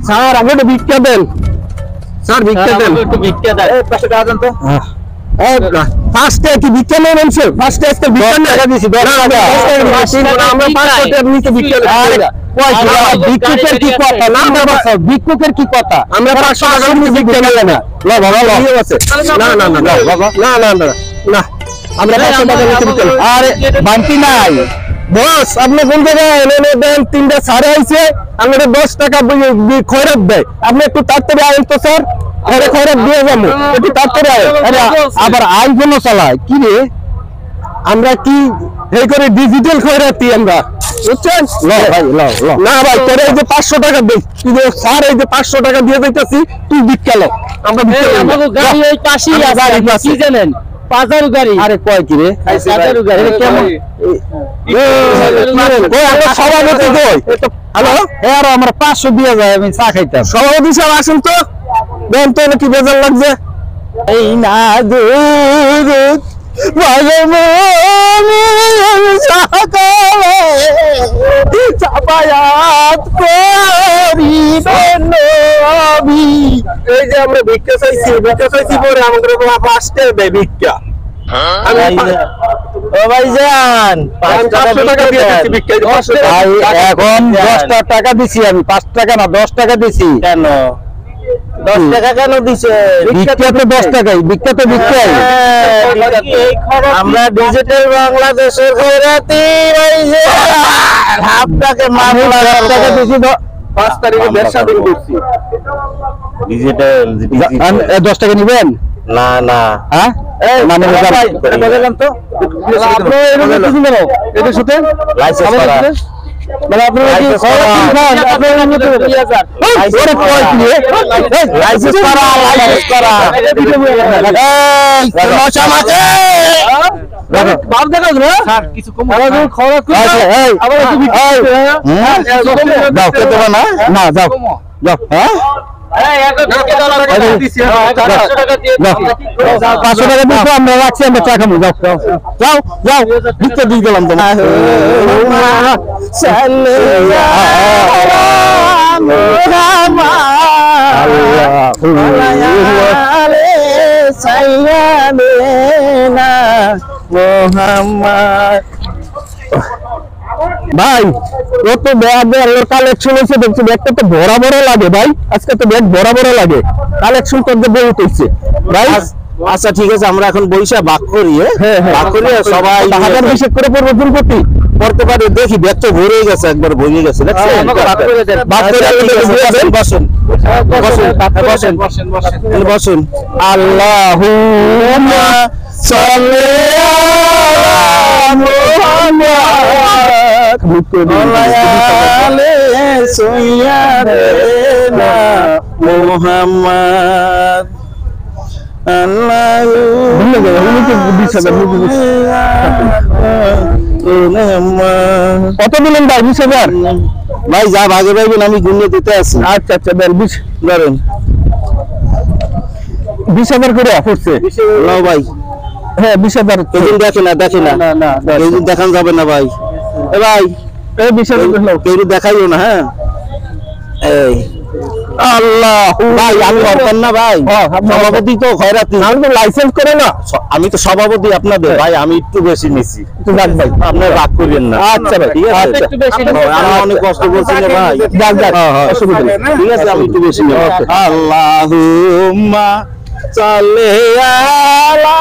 Sir আগে তো ভিক্ষা দেন, স্যার ভিক্ষা দেন, একটু ভিক্ষা দেন। এই 500 টাকা দেন তো। এই ফার্স্টে কি ভিক্ষা নেই মানুষের? ফার্স্টে একটা ভিক্ষা টাকা দিছি 10 টাকা। আমরা 500 টাকা নিতে ভিক্ষা দেন। ভিক্ষুকের কি কথা? না ভিক্ষুকের কি কথা? আমরা 500 টাকা নিতে ভিক্ষা নেই না। লা বাবা লা আছে। না না না বাবা না না না না আমরা 500 টাকা নিতে ভিক্ষা। আরে বান্তি নাই বস, আপনি কোন জায়গায় এনে দেন? 3টা সাড়ে আইছে, আমাদের 10 টাকা খয়রাত দেয়। আপনি একটু তাড়াতাড়ি আইন তো স্যার, আরে খয়রাত দিয়ে যাবো, একটু তাড়াতাড়ি আইন। আরে আবার আইফোনও চালায় কি রে? আমরা কি এই করে ডিজিটাল খয়রাতি আমরা, বুঝছেন? না ভাই তোর এই যে 500 টাকা দেই, তুই স্যার এই যে 500 টাকা দিয়ে যাইতাছি, তুই ভিক্ষা লো। আমরা ভিক্ষা আমাগো গাড়ি ওই পাশেই আছে, কি জানেন? পাজারু গাড়ি। আরে কয় কি রে? পাজারু গাড়ি কেমন? ওই আমরা সভাপতি কই? হ্যালো, এর আমরা 500 দিয়ে যায়, আমি চা খাইতাম। সভাপতি সাহেব আসেন তো, দেন তো কি বেজার লাগছে। এই না দুধ চাপায়াত করিবেন নবী। এই যে আমরা ভিক্ষা চাইছি পরে আমাদের 5 টাকা দেয় ভিক্ষা। ও ভাইজান 500 টাকা দিয়েছি ভিক্ষা। এখন 10 টাকা দিছি আমি, 5 টাকা না 10 টাকা দিছি। কেন 10 টাকা কেন দিছে? ভিক্ষা তো 10 টাকাই, ভিক্ষা তো ভিক্ষাই। আমরা ডিজিটাল বাংলাদেশের খয়রাতি ভাইজান, আপনাকে মামলা 10 টাকা দিছি। 5 তারিখে 1.5 দিন করছি ডিজিটাল। 10 টাকা নেবেন? না না হ্যাঁ মানে ভাই বলেন তো, আপনি এরকম কিছু কেন? এটা সাথে লাইসেন্স করা মানে আপনারা কি খান? আপনারা মত 2000 ওরে কয় কি লাইসেন্স করা, লাইসেন্স করা। এই সমস্যা আছে বাপ দেখা না স্যার, কিছু কম আরে খরচ করে আবার একটু দাও কত না না যাও যাও। হ্যাঁ 500 টাকা দিয়ে আমরা রাখছি, আমরা চা খাবো। যাও যাও যাও ভিক্ষা দিয়ে গেলাম তোমার। ভাই ও তো ব্যাগের কালেকশন হয়েছে দেখছি, ব্যাগটা তো বড় বড় লাগে ভাই, আজকে তো ব্যাগ বড় বড় লাগে, কালেকশন করতে বহুত হচ্ছে ভাই। আচ্ছা ঠিক আছে, আমরা এখন বৈশা ভাগ করি, ভাগ করি সবাই 1000 করে পড়বো দুর্গতি করতে পারে। দেখি ব্যাগ তো ভরে গেছে, একবার ভরে গেছে। বসুন। আল্লাহুম্মা সাল্লি আলা মুহাম্মদ। কত দিলেন ভাই? 20,000 ভাই যা ভাগে পাইবেন আমি গুনিয়ে দিতে আছি। আচ্ছা আচ্ছা দেন 20 ধরেন, 20,000 করে পড়ছে। নাও ভাই। হ্যাঁ 20,000 কেদিন দেখে না, দেখে না না কেদিন দেখান যাবে না ভাই। এ ভাই এই 20,000 কেউ দেখাইও না। হ্যাঁ এই আল্লাহ ভাই আমি করতাম না ভাই, সভাপতি তো খয়রাতি, আমি তো লাইসেন্স করে না, আমি তো সভাপতি আপনাদের ভাই, আমি একটু বেশি নিছি। যাক ভাই আপনারা রাগ করিয়েন না। আচ্ছা ভাই ঠিক আছে, একটু বেশি আমি অনেক কষ্ট করছি রে ভাই। যাক যাক অসুবিধা নেই, ঠিক আছে আমি একটু বেশি নিব। আল্লাহুম্মা সাল্লি আলা